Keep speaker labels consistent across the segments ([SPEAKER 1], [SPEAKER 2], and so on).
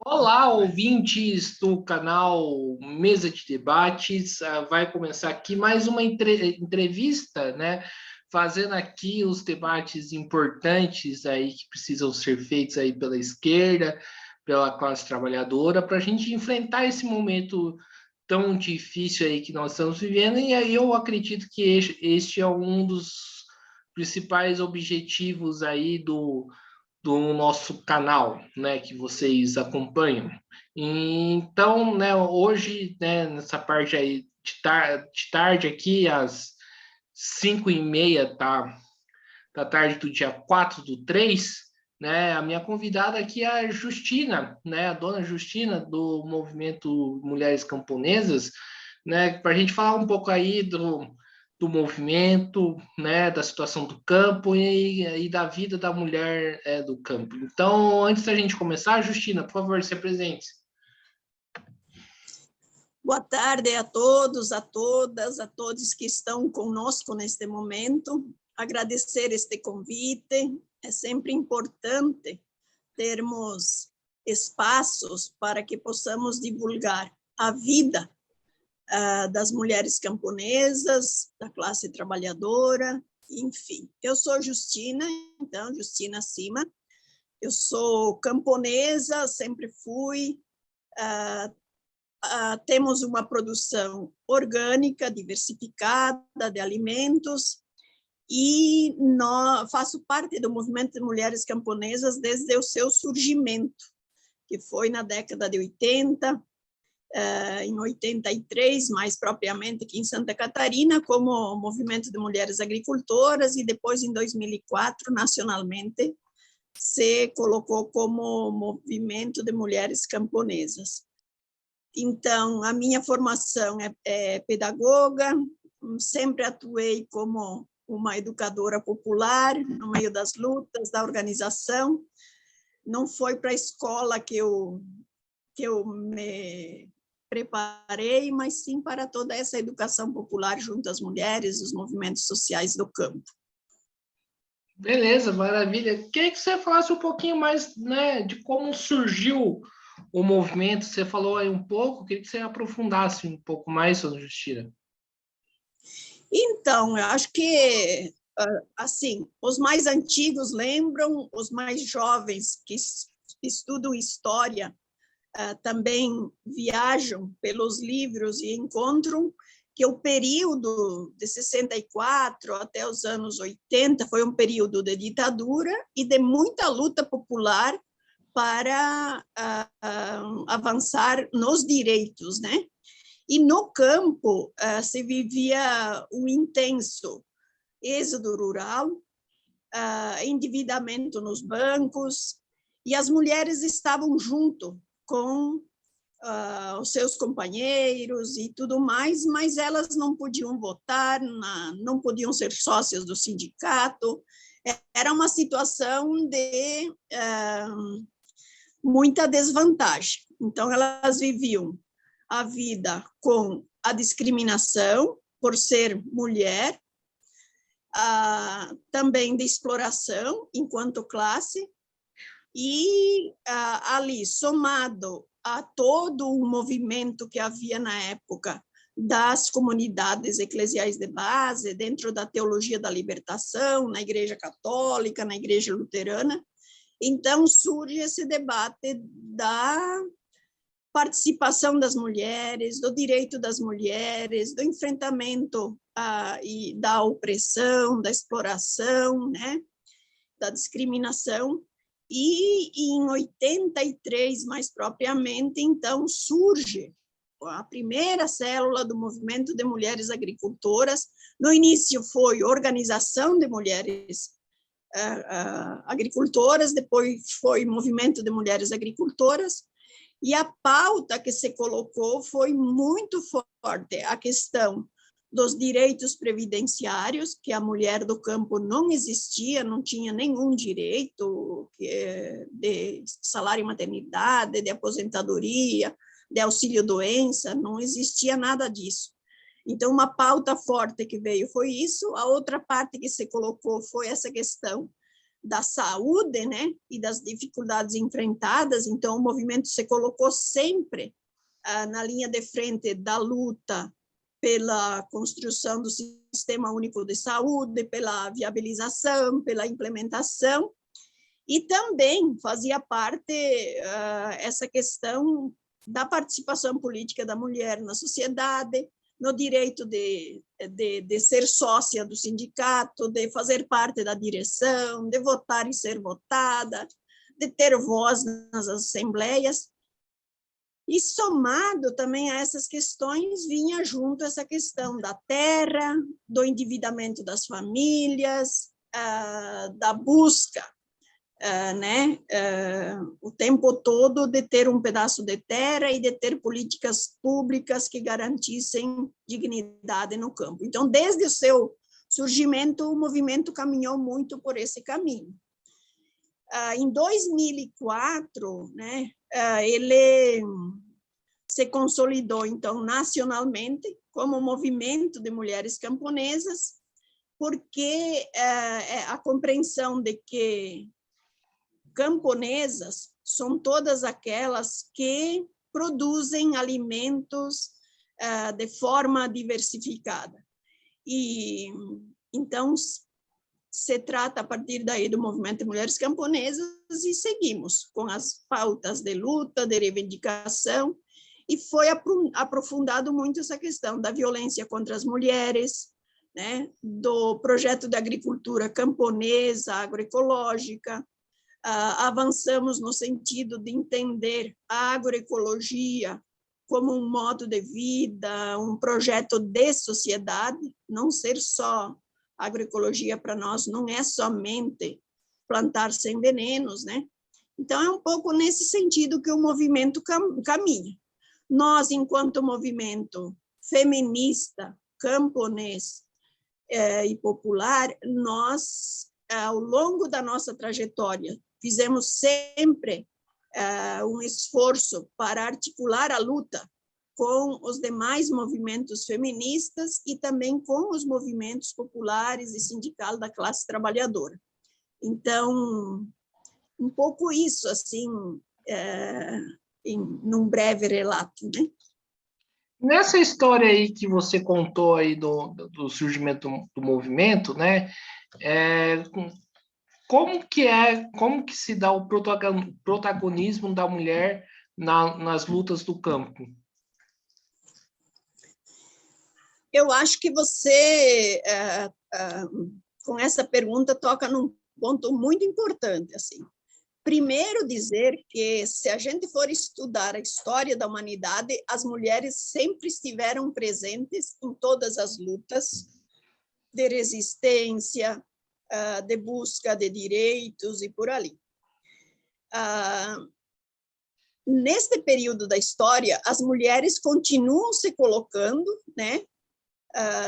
[SPEAKER 1] Olá, ouvintes do canal Mesa de Debates. Vai começar aqui mais uma entrevista, né? Fazendo aqui os debates importantes aí que precisam ser feitos aí pela esquerda, pela classe trabalhadora, para a gente enfrentar esse momento tão difícil aí que nós estamos vivendo. E aí eu acredito que este é um dos principais objetivos aí do nosso canal, né, que vocês acompanham. Então, né, hoje, né, nessa parte aí de tarde aqui, às 5h30 da tarde do dia 4/3, né, a minha convidada aqui é a Justina, né, a dona Justina do Movimento Mulheres Camponesas, né, para a gente falar um pouco aí do movimento, né, da situação do campo e da vida da mulher do campo. Então, antes da gente começar, Justina, por favor, se apresente.
[SPEAKER 2] Boa tarde a todos, a todas, a todos que estão conosco neste momento. Agradecer este convite. É sempre importante termos espaços para que possamos divulgar a vida das mulheres camponesas, da classe trabalhadora, enfim. Eu sou Justina, então, Justina Cima. Eu sou camponesa, sempre fui. Temos uma produção orgânica, diversificada de alimentos, e faço parte do movimento de mulheres camponesas desde o seu surgimento, que foi na década de 80, em 83, mais propriamente aqui em Santa Catarina, como movimento de mulheres agricultoras, e depois, em 2004, nacionalmente, se colocou como movimento de mulheres camponesas. Então, a minha formação é pedagoga, sempre atuei como uma educadora popular, no meio das lutas, da organização. Não foi para a escola que eu me preparei, mas sim para toda essa educação popular junto às mulheres, os movimentos sociais do campo.
[SPEAKER 1] Beleza, maravilha. Queria que você falasse um pouquinho mais, né, de como surgiu o movimento. Você falou aí um pouco, queria que você aprofundasse um pouco mais, dona Justina.
[SPEAKER 2] Então, eu acho que, assim, os mais antigos lembram, os mais jovens que estudam história também viajam pelos livros e encontram que o período de 64 até os anos 80 foi um período de ditadura e de muita luta popular para avançar nos direitos, né? E no campo se vivia um intenso êxodo rural, endividamento nos bancos, e as mulheres estavam junto com os seus companheiros e tudo mais, mas elas não podiam votar, não podiam ser sócias do sindicato. Era uma situação de muita desvantagem. Então, elas viviam a vida com a discriminação por ser mulher, também de exploração enquanto classe, e ali, somado a todo o movimento que havia na época das comunidades eclesiais de base, dentro da teologia da libertação, na Igreja Católica, na Igreja Luterana, então surge esse debate da participação das mulheres, do direito das mulheres, do enfrentamento e da opressão, da exploração, né, da discriminação. E em 83, mais propriamente, então, surge a primeira célula do movimento de mulheres agricultoras. No início foi Organização de Mulheres Agricultoras, depois foi Movimento de Mulheres Agricultoras, e a pauta que se colocou foi muito forte, a questão dos direitos previdenciários, que a mulher do campo não existia, não tinha nenhum direito de salário maternidade, de aposentadoria, de auxílio-doença, não existia nada disso. Então, uma pauta forte que veio foi isso. A outra parte que se colocou foi essa questão da saúde, né, e das dificuldades enfrentadas. Então, o movimento se colocou sempre na linha de frente da luta pela construção do Sistema Único de Saúde, pela viabilização, pela implementação, e também fazia parte essa questão da participação política da mulher na sociedade, no direito de ser sócia do sindicato, de fazer parte da direção, de votar e ser votada, de ter voz nas assembleias. E somado também a essas questões, vinha junto essa questão da terra, do endividamento das famílias, da busca, né, o tempo todo de ter um pedaço de terra e de ter políticas públicas que garantissem dignidade no campo. Então, desde o seu surgimento, o movimento caminhou muito por esse caminho. Em 2004, né, ele se consolidou, então, nacionalmente, como movimento de mulheres camponesas, porque a compreensão de que camponesas são todas aquelas que produzem alimentos de forma diversificada. E, então, se trata a partir daí do movimento de mulheres camponesas e seguimos com as pautas de luta, de reivindicação, e foi aprofundado muito essa questão da violência contra as mulheres, né, do projeto de agricultura camponesa, agroecológica. Avançamos no sentido de entender a agroecologia como um modo de vida, um projeto de sociedade, não ser só agroecologia para nós não é somente plantar sem venenos, né? Então, é um pouco nesse sentido que o movimento caminha. Nós, enquanto movimento feminista, camponês e popular, nós, ao longo da nossa trajetória, fizemos sempre um esforço para articular a luta com os demais movimentos feministas e também com os movimentos populares e sindical da classe trabalhadora. Então, um pouco isso, assim, num breve relato, né?
[SPEAKER 1] Nessa história aí que você contou aí do surgimento do movimento, né? Como que se dá o protagonismo da mulher nas lutas do campo?
[SPEAKER 2] Eu acho que você, com essa pergunta, toca num ponto muito importante. Assim. Primeiro, dizer que, se a gente for estudar a história da humanidade, as mulheres sempre estiveram presentes em todas as lutas de resistência, de busca de direitos e por ali. Neste período da história, as mulheres continuam se colocando, né,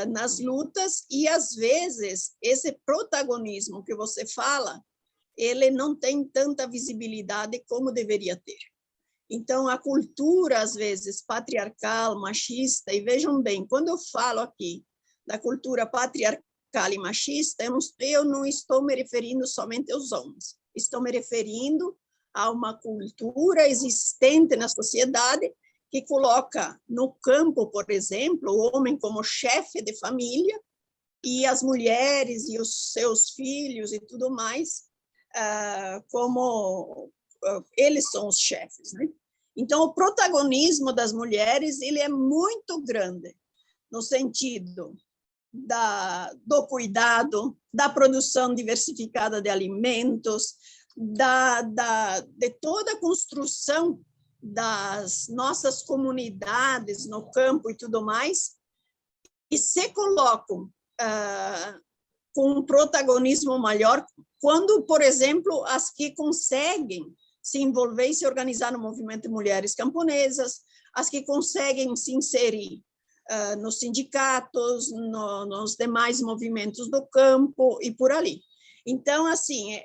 [SPEAKER 2] nas lutas, e às vezes esse protagonismo que você fala, ele não tem tanta visibilidade como deveria ter. Então, a cultura, às vezes, patriarcal, machista, e vejam bem, quando eu falo aqui da cultura patriarcal e machista, eu não estou me referindo somente aos homens, estou me referindo a uma cultura existente na sociedade que coloca no campo, por exemplo, o homem como chefe de família e as mulheres e os seus filhos e tudo mais como eles são os chefes, né? Então, o protagonismo das mulheres ele é muito grande no sentido do cuidado, da produção diversificada de alimentos, de toda a construção das nossas comunidades no campo e tudo mais, e se colocam com um protagonismo maior quando, por exemplo, as que conseguem se envolver e se organizar no movimento de mulheres camponesas, as que conseguem se inserir nos sindicatos, nos demais movimentos do campo e por ali. Então, assim,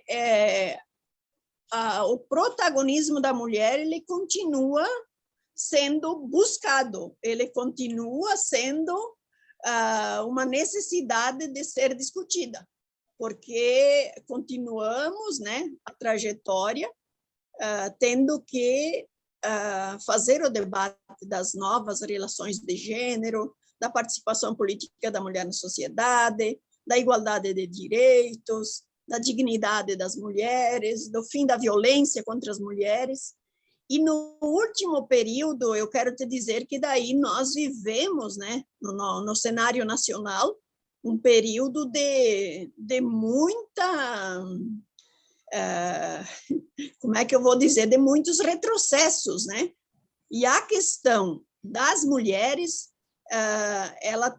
[SPEAKER 2] o protagonismo da mulher ele continua sendo buscado, ele continua sendo uma necessidade de ser discutida. porque continuamos, né, a trajetória, tendo que fazer o debate das novas relações de gênero, da participação política da mulher na sociedade, da igualdade de direitos, da dignidade das mulheres, do fim da violência contra as mulheres. E no último período, eu quero te dizer que daí nós vivemos, né, no cenário nacional, um período de muita, como é que eu vou dizer, de muitos retrocessos, né? E a questão das mulheres, ela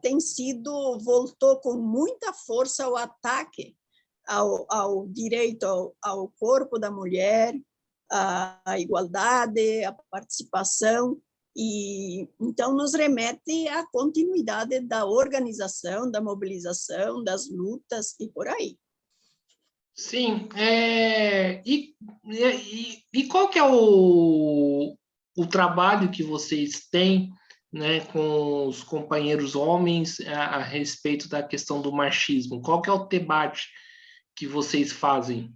[SPEAKER 2] voltou com muita força ao ataque ao direito ao corpo da mulher, à igualdade, à participação, e então nos remete à continuidade da organização, da mobilização, das lutas e por aí.
[SPEAKER 1] Sim, e qual que é o trabalho que vocês têm, né, com os companheiros homens a respeito da questão do machismo? Qual que é o debate que vocês fazem?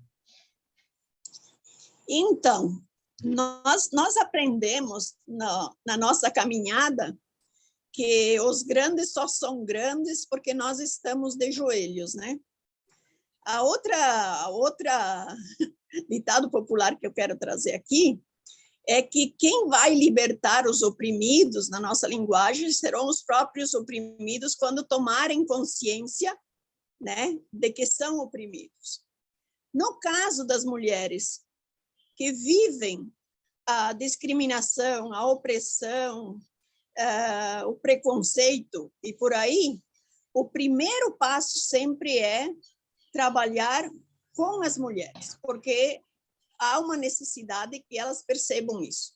[SPEAKER 2] Então, nós aprendemos na nossa caminhada que os grandes só são grandes porque nós estamos de joelhos, né? A outra ditado popular que eu quero trazer aqui é que quem vai libertar os oprimidos, na nossa linguagem, serão os próprios oprimidos quando tomarem consciência, né, de que são oprimidos. No caso das mulheres que vivem a discriminação, a opressão, o preconceito e por aí, o primeiro passo sempre é trabalhar com as mulheres, porque há uma necessidade que elas percebam isso.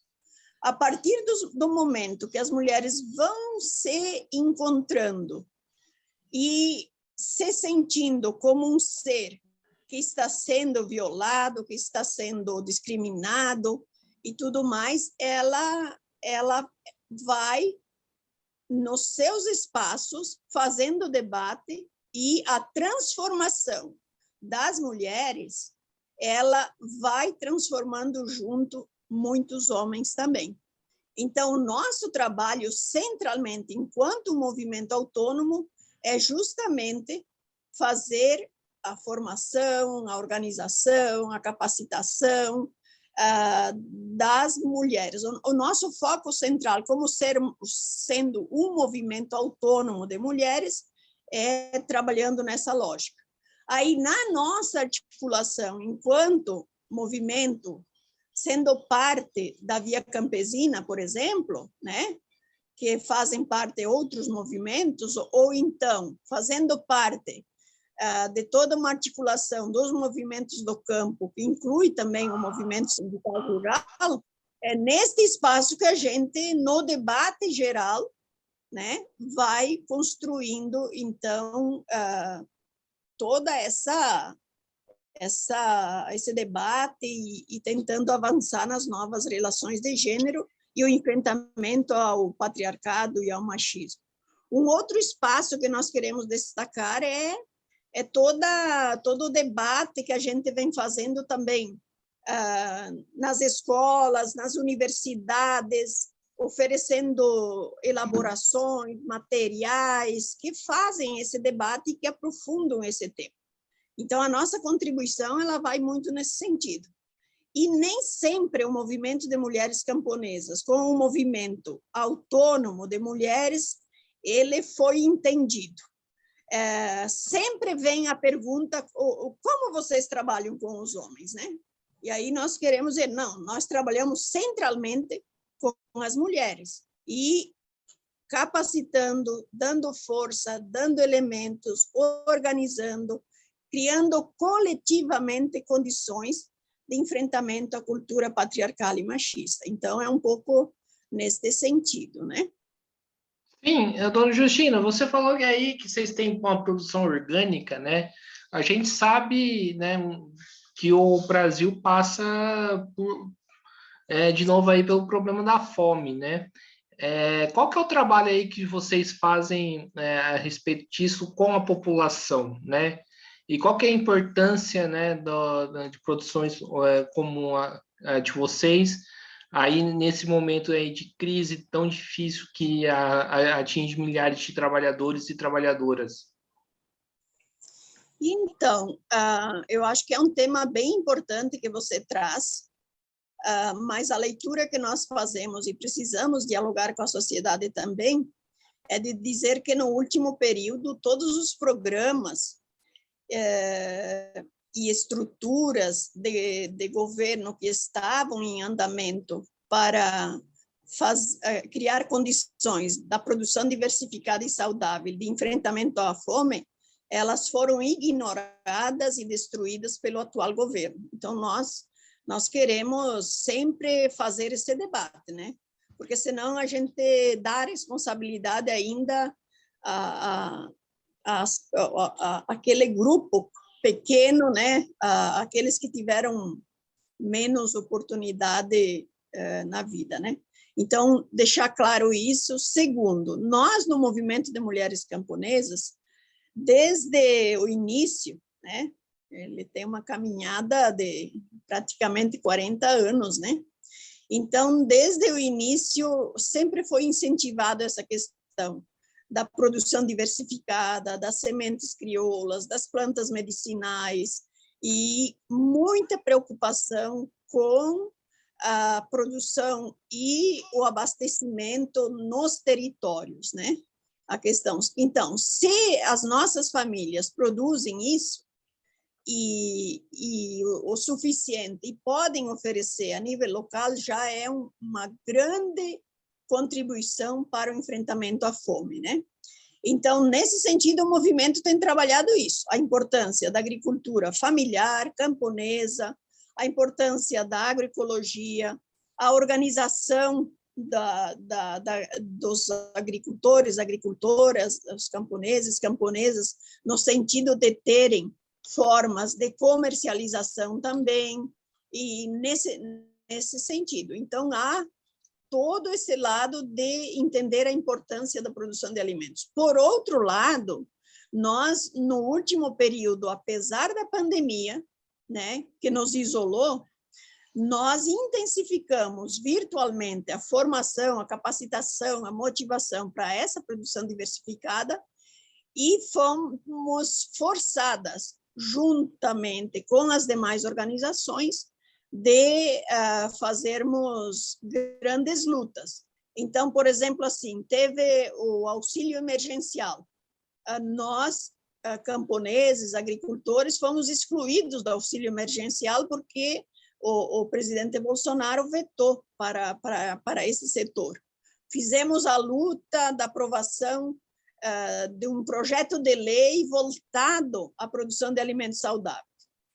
[SPEAKER 2] A partir do momento que as mulheres vão se encontrando e se sentindo como um ser que está sendo violado, que está sendo discriminado e tudo mais, ela vai nos seus espaços fazendo debate, e a transformação das mulheres, ela vai transformando junto muitos homens também. Então, o nosso trabalho, centralmente, enquanto movimento autônomo, é justamente fazer a formação, a organização, a capacitação das mulheres. O nosso foco central, como sendo um movimento autônomo de mulheres, é trabalhando nessa lógica. Aí, na nossa articulação, enquanto movimento, sendo parte da Via Campesina, por exemplo, né, que fazem parte outros movimentos, ou então fazendo parte de toda uma articulação dos movimentos do campo, que inclui também o movimento sindical rural, é neste espaço que a gente, no debate geral, né, vai construindo, então, toda esse debate e tentando avançar nas novas relações de gênero e o enfrentamento ao patriarcado e ao machismo. Um outro espaço que nós queremos destacar é todo o debate que a gente vem fazendo também nas escolas, nas universidades, oferecendo elaborações, materiais que fazem esse debate e que aprofundam esse tema. Então, a nossa contribuição ela vai muito nesse sentido. E nem sempre o movimento de mulheres camponesas, como um movimento autônomo de mulheres, ele foi entendido. Sempre vem a pergunta, como vocês trabalham com os homens, né? E aí nós queremos dizer, não, nós trabalhamos centralmente com as mulheres e capacitando, dando força, dando elementos, organizando, criando coletivamente condições de enfrentamento à cultura patriarcal e machista. Então, é um pouco neste sentido, né?
[SPEAKER 1] Sim, dona Justina, você falou que aí que vocês têm uma produção orgânica, né? A gente sabe, né, que o Brasil passa de novo aí pelo problema da fome, né? Qual que é o trabalho aí que vocês fazem a respeito disso com a população, né? E qual que é a importância, né, de produções como a de vocês, aí nesse momento aí de crise tão difícil que atinge milhares de trabalhadores e trabalhadoras?
[SPEAKER 2] Então, eu acho que é um tema bem importante que você traz, mas a leitura que nós fazemos, e precisamos dialogar com a sociedade também, é de dizer que no último período todos os programas e estruturas de governo que estavam em andamento para criar condições da produção diversificada e saudável de enfrentamento à fome, elas foram ignoradas e destruídas pelo atual governo. Então, nós queremos sempre fazer esse debate, né? Porque senão a gente dá a responsabilidade ainda aquele grupo pequeno, né? Aqueles que tiveram menos oportunidade na vida, né? Então, deixar claro isso. Segundo, nós no movimento de mulheres camponesas, desde o início, né? Ele tem uma caminhada de praticamente 40 anos, né? Então, desde o início, sempre foi incentivado essa questão da produção diversificada, das sementes crioulas, das plantas medicinais, e muita preocupação com a produção e o abastecimento nos territórios, né? A questão. Então, se as nossas famílias produzem isso e o suficiente e podem oferecer a nível local, já é uma grande contribuição para o enfrentamento à fome, né? Então, nesse sentido, o movimento tem trabalhado isso, a importância da agricultura familiar, camponesa, a importância da agroecologia, a organização dos agricultores, agricultoras, os camponeses, camponesas, no sentido de terem formas de comercialização também, e nesse sentido. Então, há todo esse lado de entender a importância da produção de alimentos. Por outro lado, nós, no último período, apesar da pandemia, né, que nos isolou, nós intensificamos virtualmente a formação, a capacitação, a motivação para essa produção diversificada e fomos forçadas, juntamente com as demais organizações, de fazermos grandes lutas. Então, por exemplo, assim, teve o auxílio emergencial. Nós, camponeses, agricultores, fomos excluídos do auxílio emergencial porque o presidente Bolsonaro vetou para esse setor. Fizemos a luta da aprovação de um projeto de lei voltado à produção de alimentos saudáveis.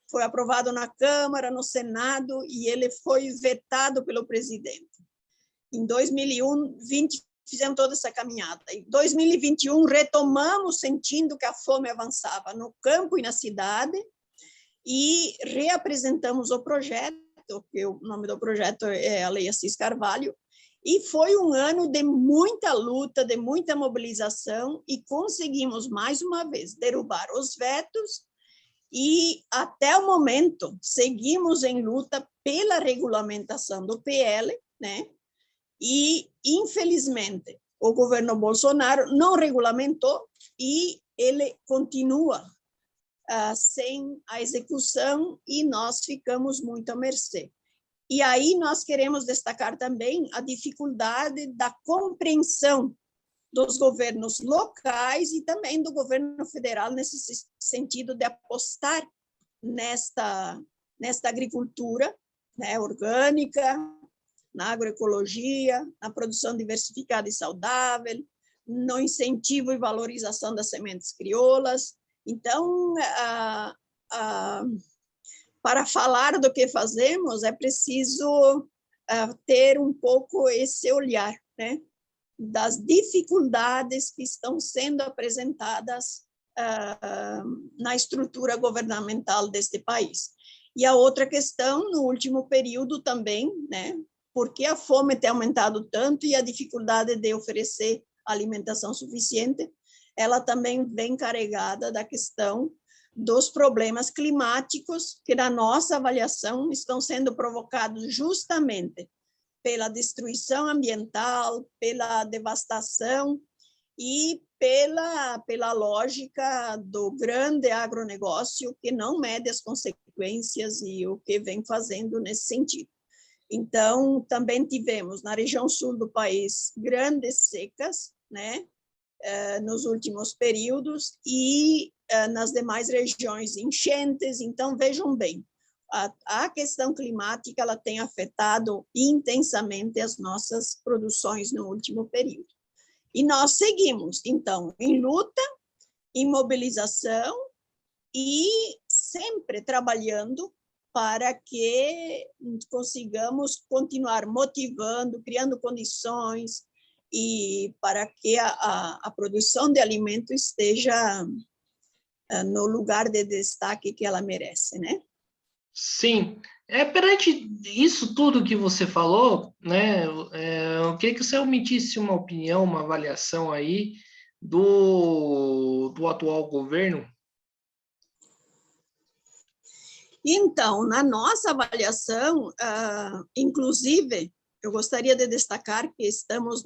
[SPEAKER 2] Foi aprovado na Câmara, no Senado, e ele foi vetado pelo presidente. Em 2020, fizemos toda essa caminhada. Em 2021, retomamos, sentindo que a fome avançava no campo e na cidade, e reapresentamos o projeto, que o nome do projeto é a Lei Assis Carvalho, e foi um ano de muita luta, de muita mobilização, e conseguimos, mais uma vez, derrubar os vetos, e até o momento seguimos em luta pela regulamentação do PL, né? E, infelizmente, o governo Bolsonaro não regulamentou e ele continua sem a execução, e nós ficamos muito à mercê. E aí nós queremos destacar também a dificuldade da compreensão dos governos locais e também do governo federal, nesse sentido de apostar nesta agricultura, né, orgânica, na agroecologia, na produção diversificada e saudável, no incentivo e valorização das sementes crioulas. Então, para falar do que fazemos, é preciso ter um pouco esse olhar, né, das dificuldades que estão sendo apresentadas na estrutura governamental deste país. E a outra questão, no último período também, né, porque a fome tem aumentado tanto e a dificuldade de oferecer alimentação suficiente, ela também vem carregada da questão dos problemas climáticos que, na nossa avaliação, estão sendo provocados justamente pela destruição ambiental, pela devastação e pela lógica do grande agronegócio que não mede as consequências e o que vem fazendo nesse sentido. Então, também tivemos na região sul do país grandes secas, né, nos últimos períodos, e nas demais regiões enchentes. Então, vejam bem, a questão climática ela tem afetado intensamente as nossas produções no último período. E nós seguimos, então, em luta, em mobilização e sempre trabalhando para que consigamos continuar motivando, criando condições e para que a produção de alimento esteja no lugar de destaque que ela merece, né?
[SPEAKER 1] Sim, perante isso tudo que você falou, né, eu queria que você omitisse uma opinião, uma avaliação aí do atual governo.
[SPEAKER 2] Então, na nossa avaliação, inclusive, eu gostaria de destacar que estamos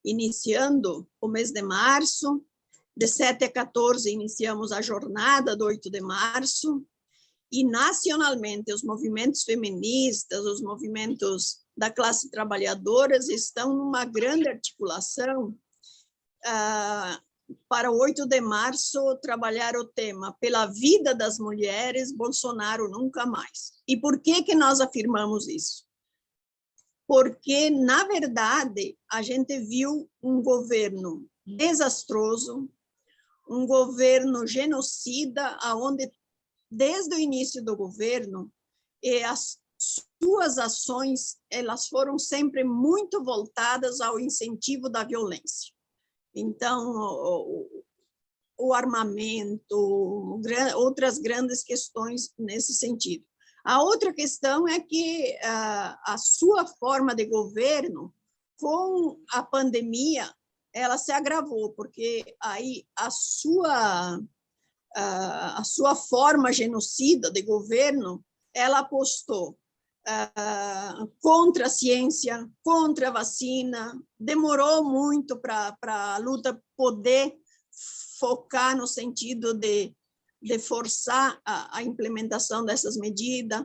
[SPEAKER 2] iniciando o mês de março, de 7 a 14 iniciamos a jornada do 8 de março, e nacionalmente os movimentos feministas, os movimentos da classe trabalhadora estão numa grande articulação para o 8 de março trabalhar o tema pela vida das mulheres, Bolsonaro nunca mais. E por que nós afirmamos isso? Porque, na verdade, a gente viu um governo desastroso, um governo genocida, onde, desde o início do governo, as suas ações elas foram sempre muito voltadas ao incentivo da violência. Então, o armamento, outras grandes questões nesse sentido. A outra questão é que a sua forma de governo, com a pandemia, ela se agravou, porque aí a sua forma genocida de governo, ela apostou contra a ciência, contra a vacina, demorou muito para a luta poder focar no sentido de forçar a implementação dessas medidas,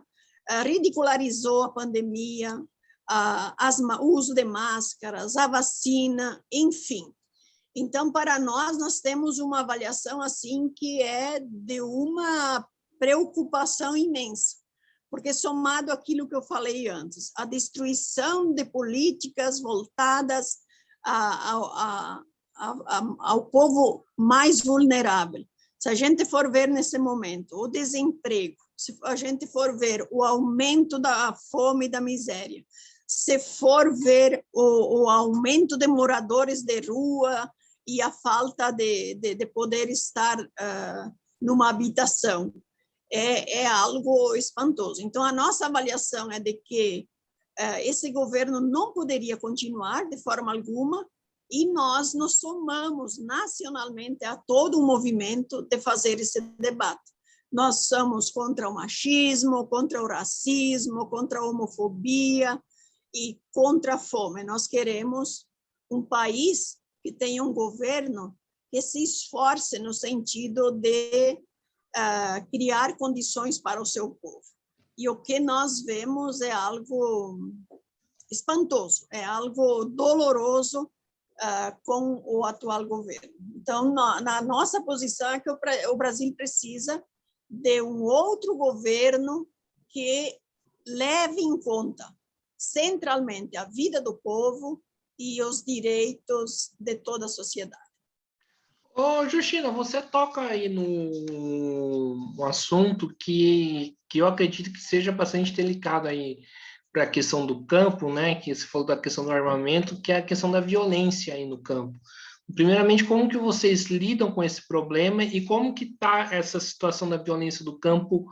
[SPEAKER 2] ridicularizou a pandemia, o uso de máscaras, a vacina, enfim. Então, para nós temos uma avaliação assim que é de uma preocupação imensa, porque somado àquilo que eu falei antes, a destruição de políticas voltadas ao povo mais vulnerável. Se a gente for ver nesse momento o desemprego, se a gente for ver o aumento da fome e da miséria, se for ver o aumento de moradores de rua e a falta de poder estar numa habitação, é algo espantoso. Então, a nossa avaliação é de que esse governo não poderia continuar de forma alguma, e nós nos somamos nacionalmente a todo o movimento de fazer esse debate. Nós somos contra o machismo, contra o racismo, contra a homofobia e contra a fome. Nós queremos um país que tenha um governo que se esforce no sentido de criar condições para o seu povo. E o que nós vemos é algo espantoso, é algo doloroso com o atual governo. Então, na nossa posição é que o Brasil precisa de um outro governo que leve em conta centralmente a vida do povo e os direitos de toda a sociedade.
[SPEAKER 1] Ô, Justina, você toca aí no assunto que eu acredito que seja bastante delicado aí para a questão do campo, né? Que você falou da questão do armamento, que é a questão da violência aí no campo. Primeiramente, como que vocês lidam com esse problema e como que está essa situação da violência do campo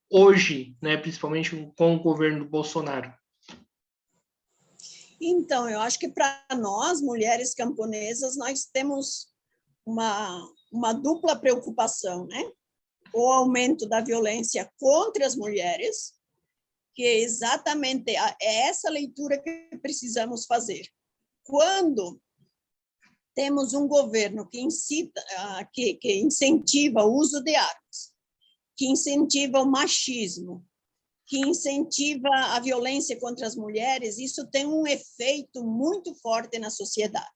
[SPEAKER 1] hoje, né? Principalmente com o governo do Bolsonaro?
[SPEAKER 2] Então, eu acho que para nós, mulheres camponesas, nós temos uma dupla preocupação, né? o aumento da violência contra as mulheres, que exatamente é essa leitura que precisamos fazer. Quando temos um governo que incita, que incentiva o uso de armas, que incentiva o machismo, que incentiva a violência contra as mulheres, isso tem um efeito muito forte na sociedade.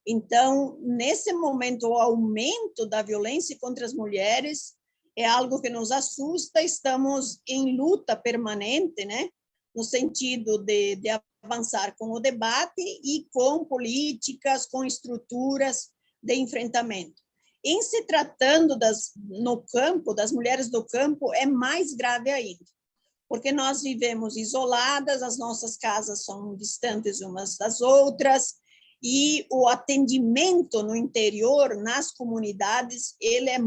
[SPEAKER 2] Então, nesse momento, o aumento da violência contra as mulheres é algo que nos assusta, estamos em luta permanente, né? No sentido de avançar com o debate e com políticas, com estruturas de enfrentamento. Em se tratando no campo, das mulheres do campo, é mais grave ainda, porque nós vivemos isoladas, as nossas casas são distantes umas das outras, e o atendimento no interior, nas comunidades, ele é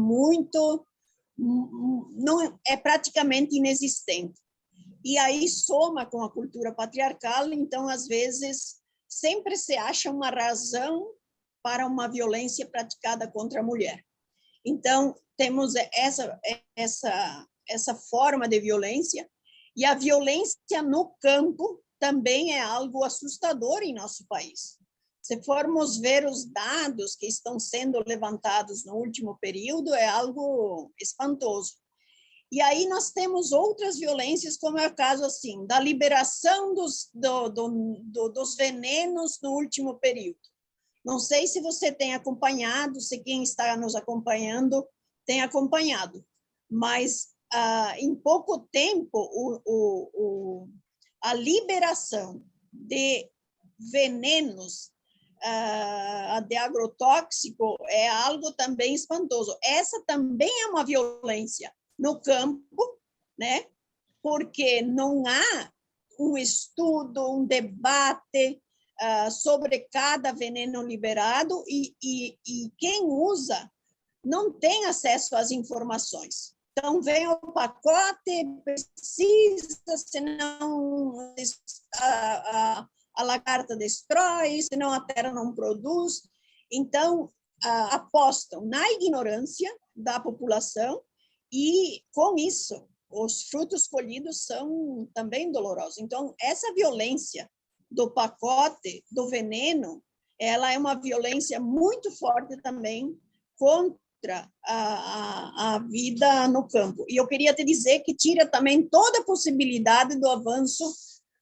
[SPEAKER 2] não é praticamente inexistente. E aí soma com a cultura patriarcal, então, às vezes, sempre se acha uma razão para uma violência praticada contra a mulher. Então, temos essa forma de violência, e a violência no campo também é algo assustador em nosso país. Se formos ver os dados que estão sendo levantados no último período, é algo espantoso. E aí nós temos outras violências, como é o caso assim, da liberação dos venenos no último período. Não sei se você tem acompanhado, se quem está nos acompanhando tem acompanhado, mas em pouco tempo a liberação de venenos de agrotóxico é algo também espantoso. Essa também é uma violência no campo, né? Porque não há um estudo, um debate sobre cada veneno liberado e quem usa não tem acesso às informações. Então, vem o pacote, precisa, senão a lagarta destrói, senão a terra não produz. Então, apostam na ignorância da população e, com isso, os frutos colhidos são também dolorosos. Então, essa violência do pacote, do veneno, ela é uma violência muito forte também contra a vida no campo. E eu queria te dizer que tira também toda a possibilidade do avanço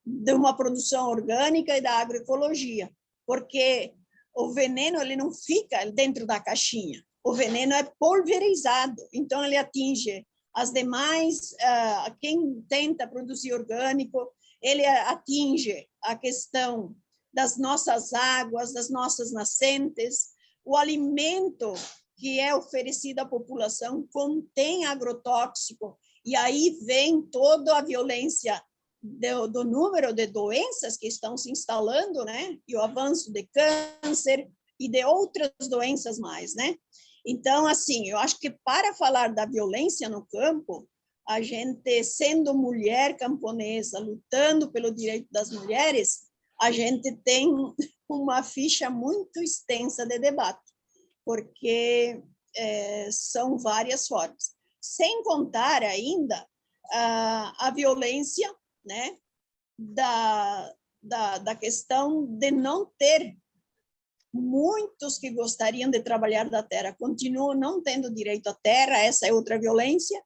[SPEAKER 2] de uma produção orgânica e da agroecologia, porque o veneno ele não fica dentro da caixinha, o veneno é pulverizado, então ele atinge as demais, quem tenta produzir orgânico, ele atinge a questão das nossas águas, das nossas nascentes, o alimento que é oferecido à população contém agrotóxico, e aí vem toda a violência do número de doenças que estão se instalando, né? E o avanço de câncer e de outras doenças mais, né? Então, assim, eu acho que para falar da violência no campo, a gente, sendo mulher camponesa, lutando pelo direito das mulheres, a gente tem uma ficha muito extensa de debate, porque são várias formas. Sem contar ainda a violência, né, da questão de não ter muitos que gostariam de trabalhar da terra, continuam não tendo direito à terra, essa é outra violência,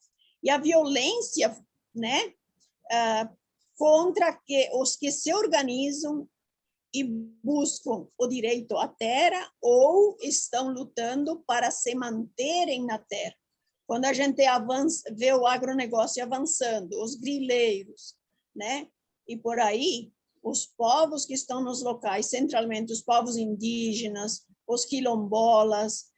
[SPEAKER 2] e a violência, né, contra os que se organizam e buscam o direito à terra ou estão lutando para se manterem na terra. Quando a gente vê o agronegócio avançando, os grileiros, né? E por aí, os povos que estão nos locais, centralmente os povos indígenas, os quilombolas,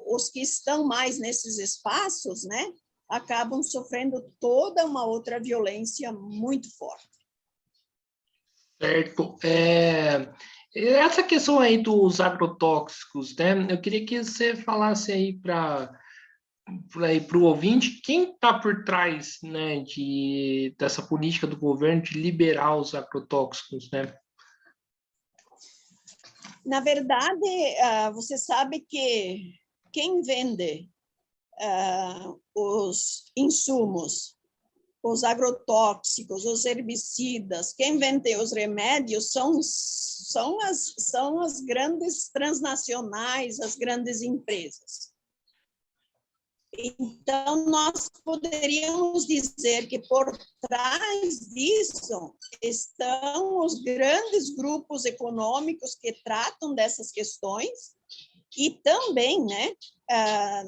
[SPEAKER 2] os que estão mais nesses espaços, né? Acabam sofrendo toda uma outra violência muito forte. Certo.
[SPEAKER 1] Essa questão aí dos agrotóxicos, né? Eu queria que você falasse aí para o ouvinte quem está por trás, né, dessa política do governo de liberar os agrotóxicos, né?
[SPEAKER 2] Na verdade, você sabe que quem vende os insumos, os agrotóxicos, os herbicidas, quem vende os remédios são as grandes transnacionais, as grandes empresas. Então, nós poderíamos dizer que por trás disso estão os grandes grupos econômicos que tratam dessas questões e também, né,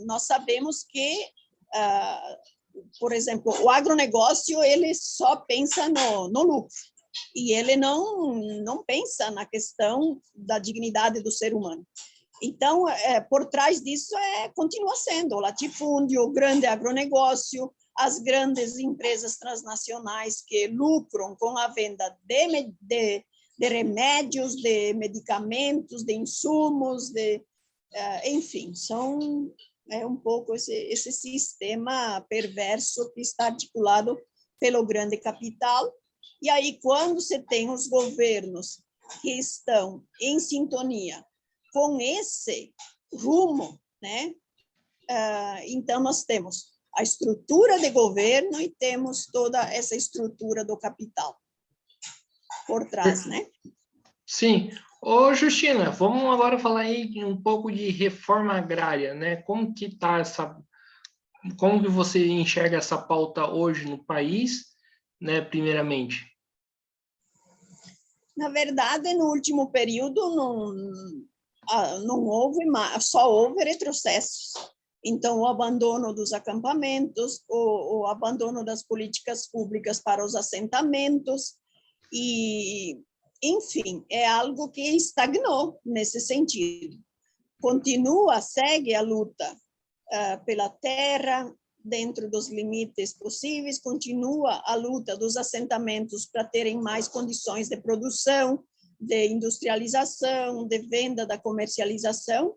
[SPEAKER 2] nós sabemos que, por exemplo, o agronegócio, ele só pensa no lucro e ele não pensa na questão da dignidade do ser humano. Então, por trás disso, continua sendo o latifúndio, o grande agronegócio, as grandes empresas transnacionais que lucram com a venda de remédios, de medicamentos, de insumos, enfim, é um pouco esse sistema perverso que está articulado pelo grande capital. E aí, quando você tem os governos que estão em sintonia com esse rumo, né? Então, nós temos a estrutura de governo e temos toda essa estrutura do capital por trás, né?
[SPEAKER 1] Sim. Ô, Justina, vamos agora falar aí um pouco de reforma agrária, né? Como que como que você enxerga essa pauta hoje no país, né, primeiramente?
[SPEAKER 2] Na verdade, no último período, só houve retrocessos. Então, o abandono dos acampamentos, o abandono das políticas públicas para os assentamentos, e, enfim, é algo que estagnou nesse sentido. Segue a luta pela terra, dentro dos limites possíveis, continua a luta dos assentamentos para terem mais condições de produção, de industrialização, de venda, da comercialização,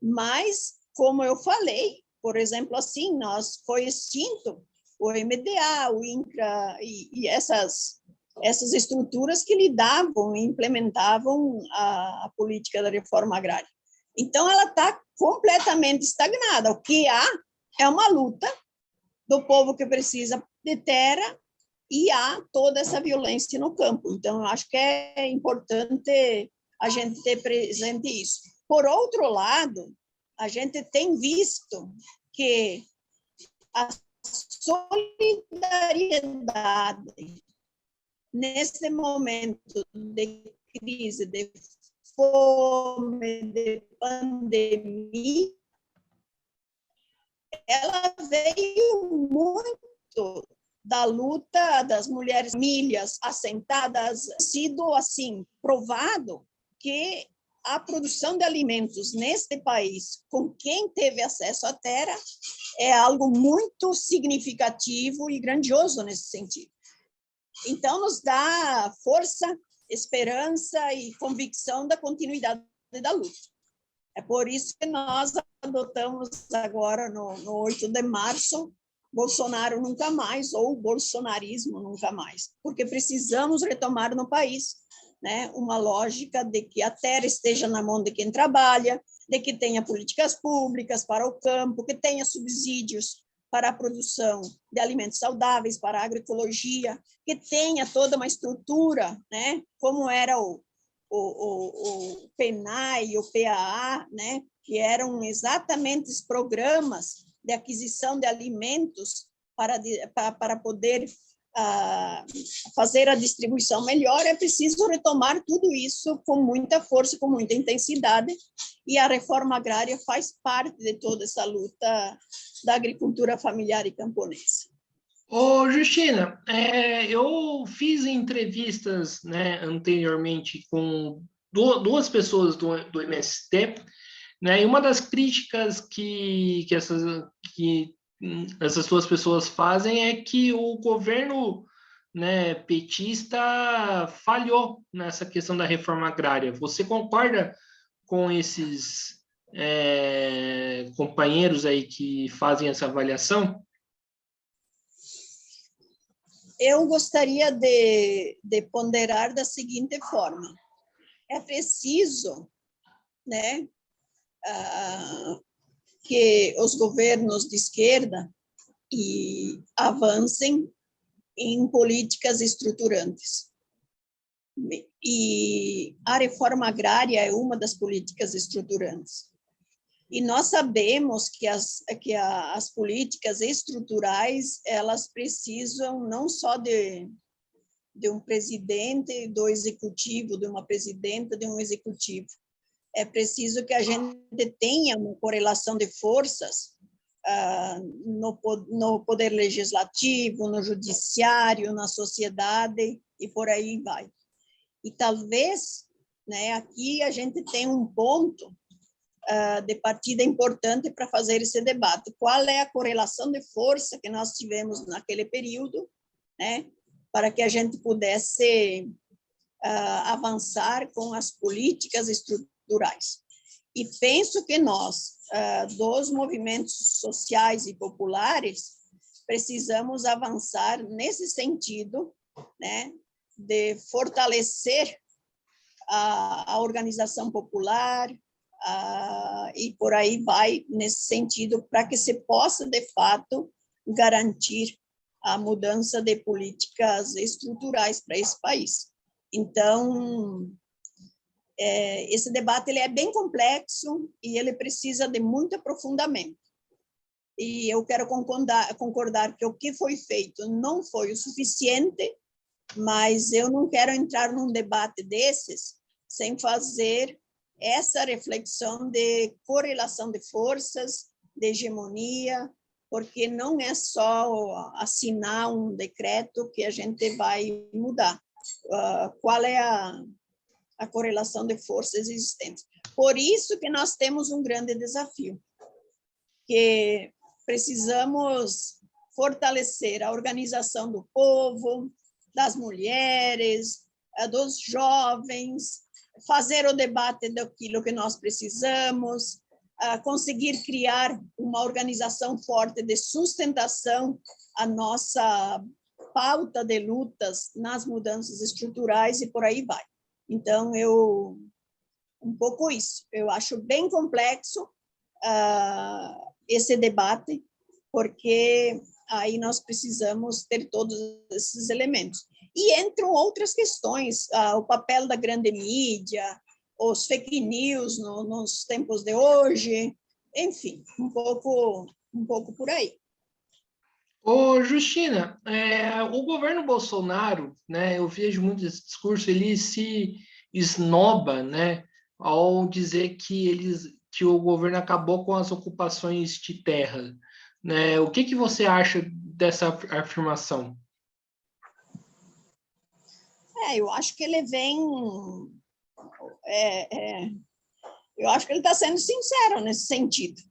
[SPEAKER 2] mas, como eu falei, por exemplo, assim, foi extinto o MDA, o INCRA e essas estruturas que lidavam e implementavam a política da reforma agrária. Então, ela está completamente estagnada. O que há é uma luta do povo que precisa de terra e há toda essa violência no campo. Então, eu acho que é importante a gente ter presente isso. Por outro lado, a gente tem visto que a solidariedade nesse momento de crise, de fome, de pandemia, ela veio muito da luta das mulheres, famílias assentadas, sido assim provado que a produção de alimentos neste país, com quem teve acesso à terra, é algo muito significativo e grandioso nesse sentido. Então, nos dá força, esperança e convicção da continuidade da luta. É por isso que nós adotamos agora, no 8 de março, Bolsonaro nunca mais, ou bolsonarismo nunca mais, porque precisamos retomar no país, né, uma lógica de que a terra esteja na mão de quem trabalha, de que tenha políticas públicas para o campo, que tenha subsídios para a produção de alimentos saudáveis, para a agroecologia, que tenha toda uma estrutura, né, como era o PENAI e o PAA, né, que eram exatamente os programas de aquisição de alimentos para poder fazer a distribuição melhor. É preciso retomar tudo isso com muita força, com muita intensidade, e a reforma agrária faz parte de toda essa luta da agricultura familiar e camponesa.
[SPEAKER 1] Ô, Justina, eu fiz entrevistas, né, anteriormente com duas pessoas do MST, né, e uma das críticas que essas duas pessoas fazem é que o governo, né, petista falhou nessa questão da reforma agrária. Você concorda com esses companheiros aí que fazem essa avaliação?
[SPEAKER 2] Eu gostaria de ponderar da seguinte forma: é preciso, né, que os governos de esquerda avancem em políticas estruturantes. E a reforma agrária é uma das políticas estruturantes. E nós sabemos que as políticas estruturais, elas precisam não só de um presidente, do executivo, de uma presidenta, de um executivo. É preciso que a gente tenha uma correlação de forças no poder legislativo, no judiciário, na sociedade, e por aí vai. E talvez, né, aqui a gente tem um ponto de partida importante para fazer esse debate. Qual é a correlação de força que nós tivemos naquele período, né, para que a gente pudesse avançar com as políticas estruturais. E penso que nós, dos movimentos sociais e populares, precisamos avançar nesse sentido, né, de fortalecer a organização popular, e por aí vai, nesse sentido, para que se possa, de fato, garantir a mudança de políticas estruturais para esse país. Então, esse debate ele é bem complexo e ele precisa de muito aprofundamento. E eu quero concordar que o que foi feito não foi o suficiente, mas eu não quero entrar num debate desses sem fazer essa reflexão de correlação de forças, de hegemonia, porque não é só assinar um decreto que a gente vai mudar. Qual é a correlação de forças existentes? Por isso que nós temos um grande desafio, que precisamos fortalecer a organização do povo, das mulheres, dos jovens, fazer o debate daquilo que nós precisamos, conseguir criar uma organização forte de sustentação à nossa pauta de lutas nas mudanças estruturais e por aí vai. Então, um pouco isso. Eu acho bem complexo esse debate, porque aí nós precisamos ter todos esses elementos. E entram outras questões, o papel da grande mídia, os fake news nos tempos de hoje, enfim, um pouco por aí.
[SPEAKER 1] Ô, Justina, o governo Bolsonaro, né, eu vejo muito esse discurso, ele se esnoba, né, ao dizer que o governo acabou com as ocupações de terra, né? O que você acha dessa afirmação?
[SPEAKER 2] Eu acho que ele vem... eu acho que ele está sendo sincero nesse sentido,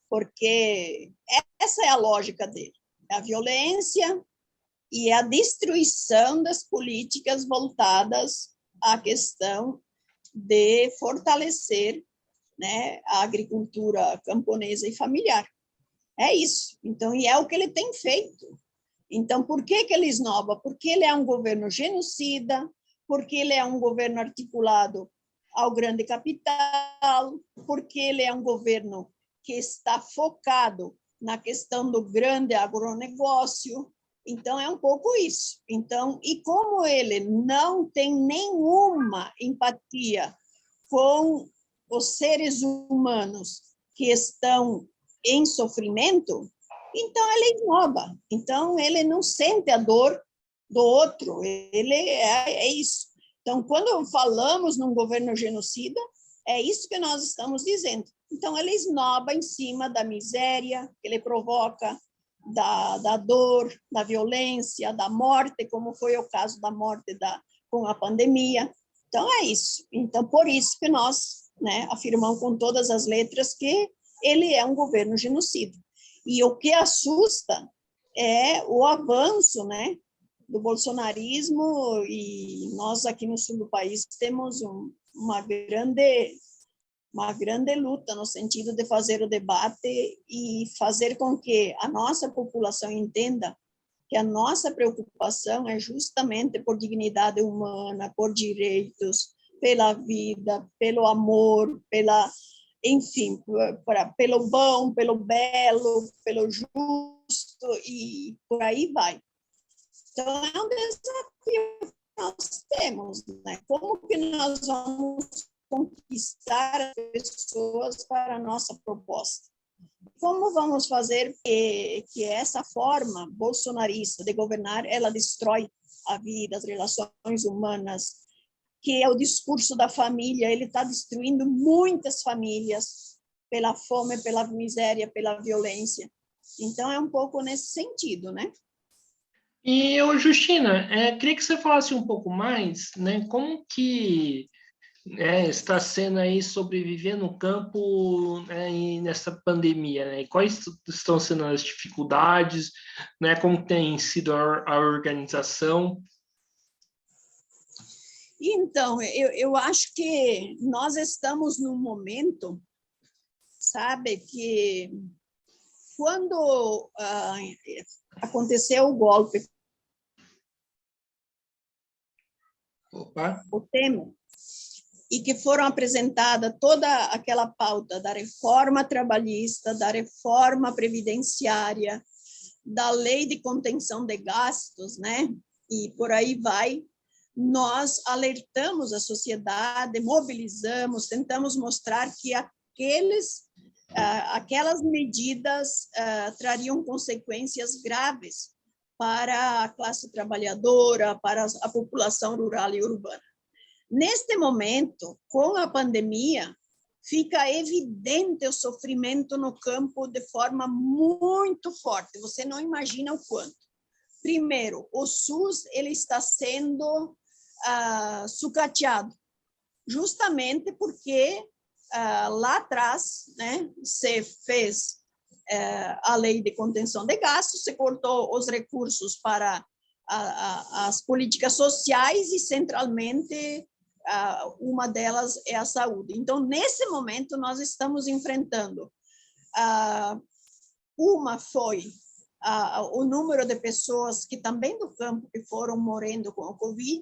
[SPEAKER 2] porque essa é a lógica dele. A violência e a destruição das políticas voltadas à questão de fortalecer, né, a agricultura camponesa e familiar. É isso. Então, e é o que ele tem feito. Então, por que ele esnoba? Porque ele é um governo genocida, porque ele é um governo articulado ao grande capital, porque ele é um governo que está focado na questão do grande agronegócio. Então, é um pouco isso. Então, e como ele não tem nenhuma empatia com os seres humanos que estão em sofrimento, então ele esnoba. Então, ele não sente a dor do outro. Ele é isso. Então, quando falamos num governo genocida, é isso que nós estamos dizendo. Então, ele esnoba em cima da miséria que ele provoca, da dor, da violência, da morte, como foi o caso da morte com a pandemia. Então, é isso. Então, por isso que nós, né, afirmamos com todas as letras que ele é um governo genocida. E o que assusta é o avanço, né, do bolsonarismo, e nós aqui no sul do país temos uma grande luta no sentido de fazer o debate e fazer com que a nossa população entenda que a nossa preocupação é justamente por dignidade humana, por direitos, pela vida, pelo amor, enfim, pelo bom, pelo belo, pelo justo e por aí vai. Então, é um desafio que nós temos, né? Como que nós vamos conquistar as pessoas para a nossa proposta? Como vamos fazer que essa forma bolsonarista de governar, ela destrói a vida, as relações humanas, que é o discurso da família, ele está destruindo muitas famílias pela fome, pela miséria, pela violência. Então, é um pouco nesse sentido, né?
[SPEAKER 1] E eu, Justina, queria que você falasse um pouco mais, né, como que está sendo aí sobreviver no campo, né, e nessa pandemia, né? E quais estão sendo as dificuldades, né? Como tem sido a organização?
[SPEAKER 2] Então, eu acho que nós estamos num momento, sabe, que quando aconteceu o golpe,
[SPEAKER 1] Opa.
[SPEAKER 2] o Temer, e que foram apresentada toda aquela pauta da reforma trabalhista, da reforma previdenciária, da lei de contenção de gastos, né? E por aí vai. Nós alertamos a sociedade, mobilizamos, tentamos mostrar que aquelas medidas trariam consequências graves para a classe trabalhadora, para a população rural e urbana. Neste momento, com a pandemia, fica evidente o sofrimento no campo de forma muito forte. Você não imagina o quanto. Primeiro, o SUS ele está sendo sucateado, justamente porque lá atrás, né, se fez a lei de contenção de gastos, se cortou os recursos para as políticas sociais e, centralmente, uma delas é a saúde. Então, nesse momento, nós estamos enfrentando uma foi o número de pessoas que também do campo que foram morrendo com o Covid,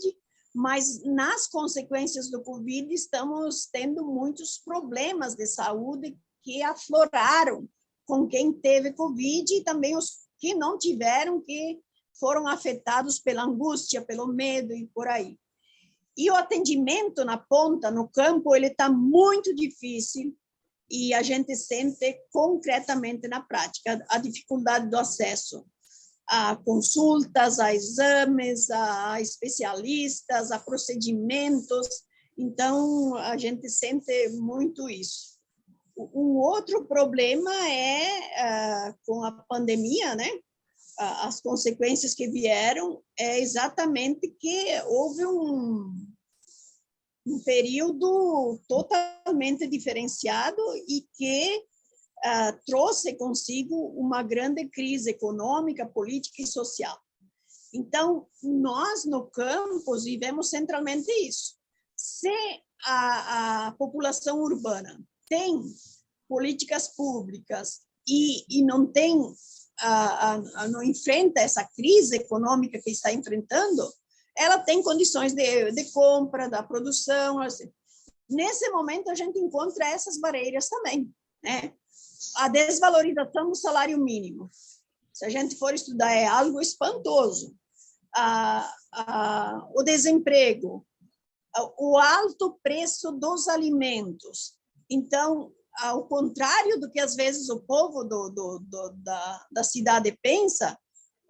[SPEAKER 2] mas nas consequências do Covid estamos tendo muitos problemas de saúde que afloraram com quem teve Covid e também os que não tiveram, que foram afetados pela angústia, pelo medo e por aí. E o atendimento na ponta, no campo, ele está muito difícil e a gente sente concretamente na prática a dificuldade do acesso a consultas, a exames, a especialistas, a procedimentos. Então, a gente sente muito isso. Um outro problema é, com a pandemia, né? As consequências que vieram é exatamente que houve um período totalmente diferenciado e que trouxe consigo uma grande crise econômica, política e social. Então, nós no campus vivemos centralmente isso. Se a população urbana tem políticas públicas e não tem, não enfrenta essa crise econômica que está enfrentando, ela tem condições de compra, da produção. Assim. Nesse momento, a gente encontra essas barreiras também, né? A desvalorização do salário mínimo. Se a gente for estudar, é algo espantoso. O desemprego, o alto preço dos alimentos. Então, ao contrário do que às vezes o povo da cidade pensa,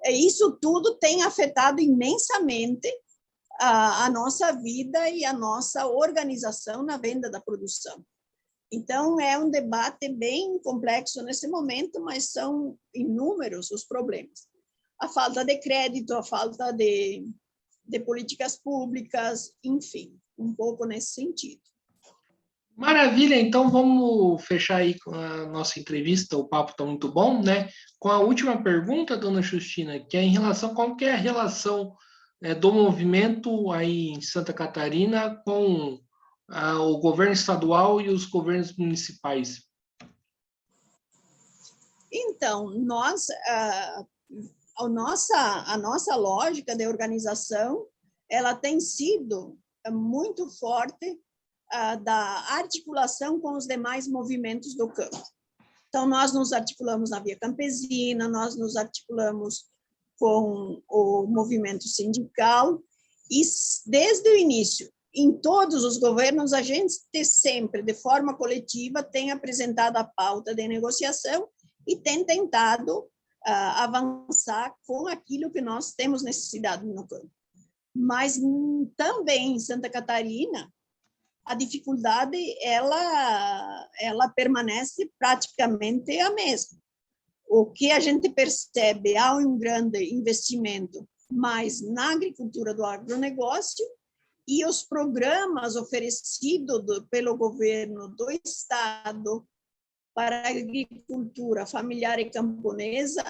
[SPEAKER 2] isso tudo tem afetado imensamente a nossa vida e a nossa organização na venda da produção. Então, é um debate bem complexo nesse momento, mas são inúmeros os problemas. A falta de crédito, a falta de políticas públicas, enfim, um pouco nesse sentido.
[SPEAKER 1] Maravilha, então vamos fechar aí com a nossa entrevista, o papo está muito bom, né? Com a última pergunta, dona Justina, que é em relação, qual que é a relação do movimento aí em Santa Catarina com o governo estadual e os governos municipais?
[SPEAKER 2] Então, a nossa lógica de organização, ela tem sido muito forte da articulação com os demais movimentos do campo. Então, nós nos articulamos na Via Campesina, nós nos articulamos com o movimento sindical, e desde o início, em todos os governos, a gente sempre, de forma coletiva, tem apresentado a pauta de negociação e tem tentado avançar com aquilo que nós temos necessidade no campo. Mas também em Santa Catarina, a dificuldade ela permanece praticamente a mesma. O que a gente percebe, há um grande investimento mais na agricultura do agronegócio, e os programas oferecidos pelo governo do Estado para a agricultura familiar e camponesa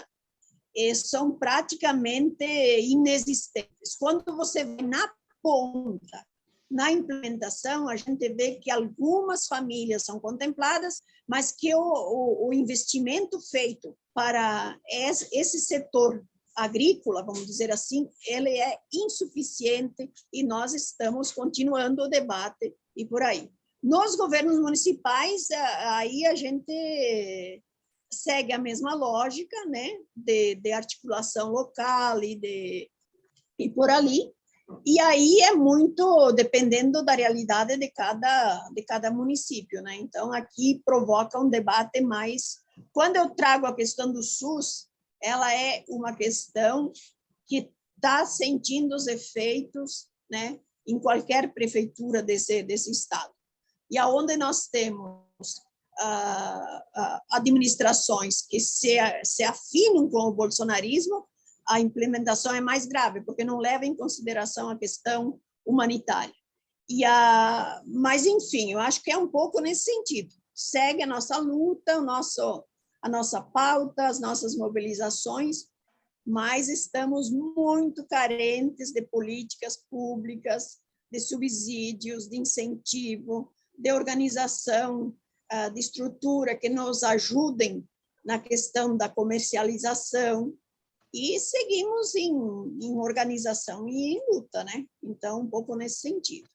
[SPEAKER 2] são praticamente inexistentes. Quando você vai na ponta, na implementação, a gente vê que algumas famílias são contempladas, mas que o investimento feito para esse setor agrícola, vamos dizer assim, ele é insuficiente, e nós estamos continuando o debate e por aí. Nos governos municipais, aí a gente segue a mesma lógica, né, de articulação local e por ali, e aí é muito dependendo da realidade de cada município, né? Então, aqui provoca um debate mais... Quando eu trago a questão do SUS, ela é uma questão que está sentindo os efeitos, né, em qualquer prefeitura desse estado. E aonde nós temos administrações que se afinam com o bolsonarismo, a implementação é mais grave, porque não leva em consideração a questão humanitária. Mas, enfim, eu acho que é um pouco nesse sentido. Segue a nossa luta, a nossa pauta, as nossas mobilizações, mas estamos muito carentes de políticas públicas, de subsídios, de incentivo, de organização, de estrutura que nos ajudem na questão da comercialização, e seguimos em organização e em luta, né? Então, um pouco nesse sentido.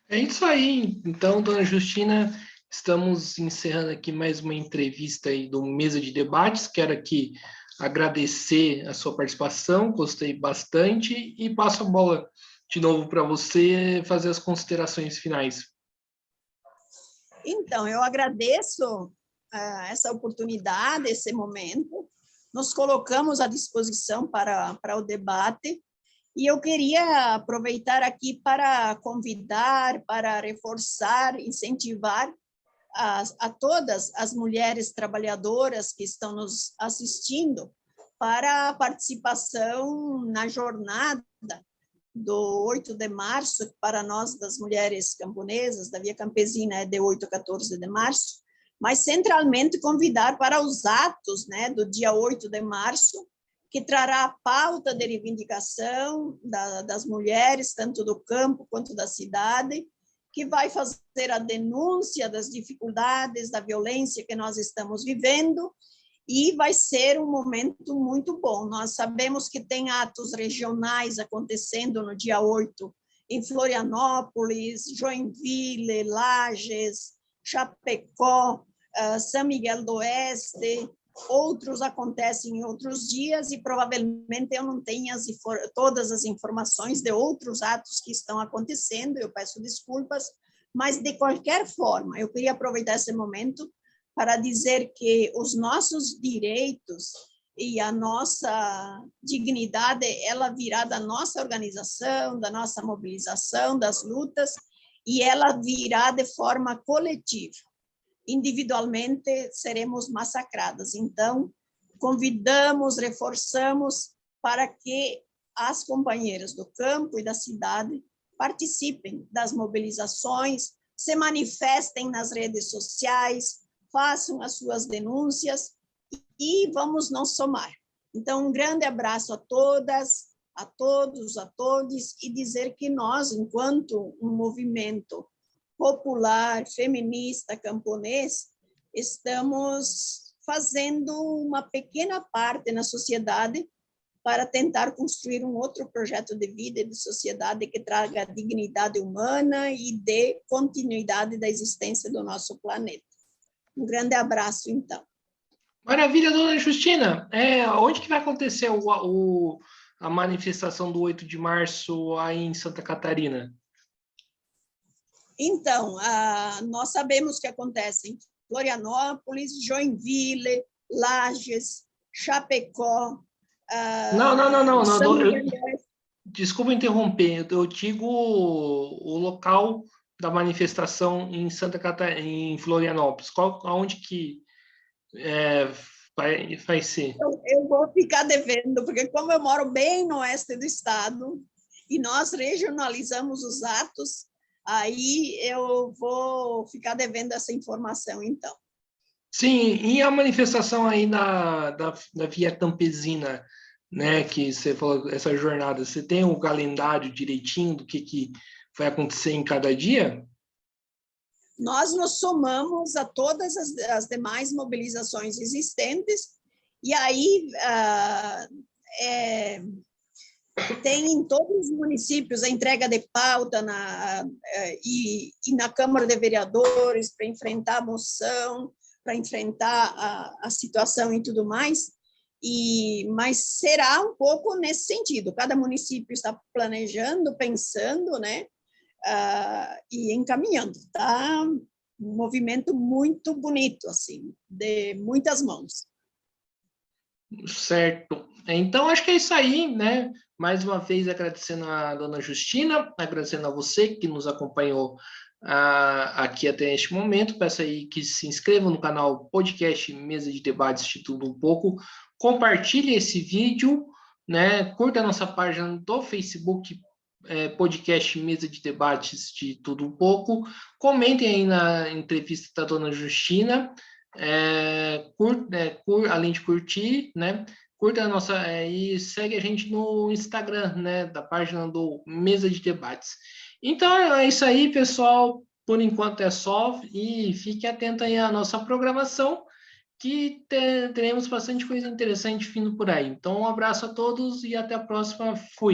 [SPEAKER 1] É isso aí. Então, dona Justina, estamos encerrando aqui mais uma entrevista aí do Mesa de Debates. Quero aqui agradecer a sua participação, gostei bastante, e passo a bola de novo para você fazer as considerações finais.
[SPEAKER 2] Então, eu agradeço essa oportunidade, esse momento. Nos colocamos à disposição para o debate, e eu queria aproveitar aqui para convidar, para reforçar, incentivar a todas as mulheres trabalhadoras que estão nos assistindo para a participação na jornada do 8 de março, que para nós, das mulheres camponesas, da Via Campesina, é de 8 a 14 de março, mas centralmente convidar para os atos, né, do dia 8 de março, que trará a pauta de reivindicação das mulheres, tanto do campo quanto da cidade, que vai fazer a denúncia das dificuldades, da violência que nós estamos vivendo, e vai ser um momento muito bom. Nós sabemos que tem atos regionais acontecendo no dia 8, em Florianópolis, Joinville, Lages, Chapecó, São Miguel do Oeste, outros acontecem em outros dias, e provavelmente eu não tenho todas as informações de outros atos que estão acontecendo, eu peço desculpas, mas de qualquer forma, eu queria aproveitar esse momento para dizer que os nossos direitos e a nossa dignidade, ela virá da nossa organização, da nossa mobilização, das lutas, e ela virá de forma coletiva. Individualmente seremos massacradas. Então, convidamos, reforçamos para que as companheiras do campo e da cidade participem das mobilizações, se manifestem nas redes sociais, façam as suas denúncias e vamos nos somar. Então, um grande abraço a todas, a todos, a todos, e dizer que nós, enquanto um movimento popular, feminista, camponês, estamos fazendo uma pequena parte na sociedade para tentar construir um outro projeto de vida e de sociedade que traga dignidade humana e dê continuidade da existência do nosso planeta. Um grande abraço, então.
[SPEAKER 1] Maravilha, dona Justina. Onde que vai acontecer a manifestação do 8 de março aí em Santa Catarina?
[SPEAKER 2] Então, nós sabemos que acontece em Florianópolis, Joinville, Lages, Chapecó.
[SPEAKER 1] Não. Desculpa interromper. Eu digo o local da manifestação em Santa Catarina, em Florianópolis. Aonde que vai ser?
[SPEAKER 2] Eu vou ficar devendo, porque como eu moro bem no oeste do estado e nós regionalizamos os atos, aí eu vou ficar devendo essa informação, então.
[SPEAKER 1] Sim, e a manifestação aí da Via Campesina, né, que você falou, essa jornada, você tem o calendário direitinho do que vai acontecer em cada dia?
[SPEAKER 2] Nós nos somamos a todas as demais mobilizações existentes, e aí tem em todos os municípios a entrega de pauta e na Câmara de Vereadores para enfrentar a moção, para enfrentar a situação e tudo mais, mas será um pouco nesse sentido. Cada município está planejando, pensando, né, e encaminhando. Tá um movimento muito bonito, assim, de muitas mãos.
[SPEAKER 1] Certo. Então, acho que é isso aí, né? Mais uma vez, agradecendo a dona Justina, agradecendo a você que nos acompanhou aqui até este momento. Peço aí que se inscrevam no canal Podcast Mesa de Debates de Tudo Um Pouco. Compartilhe esse vídeo, né? Curta a nossa página do Facebook, Podcast Mesa de Debates de Tudo Um Pouco. Comentem aí na entrevista da dona Justina. Além de curtir, né? Curta a nossa e segue a gente no Instagram, né? Da página do Mesa de Debates. Então é isso aí, pessoal. Por enquanto é só e fique atento aí à nossa programação, que teremos bastante coisa interessante vindo por aí. Então um abraço a todos e até a próxima. Fui.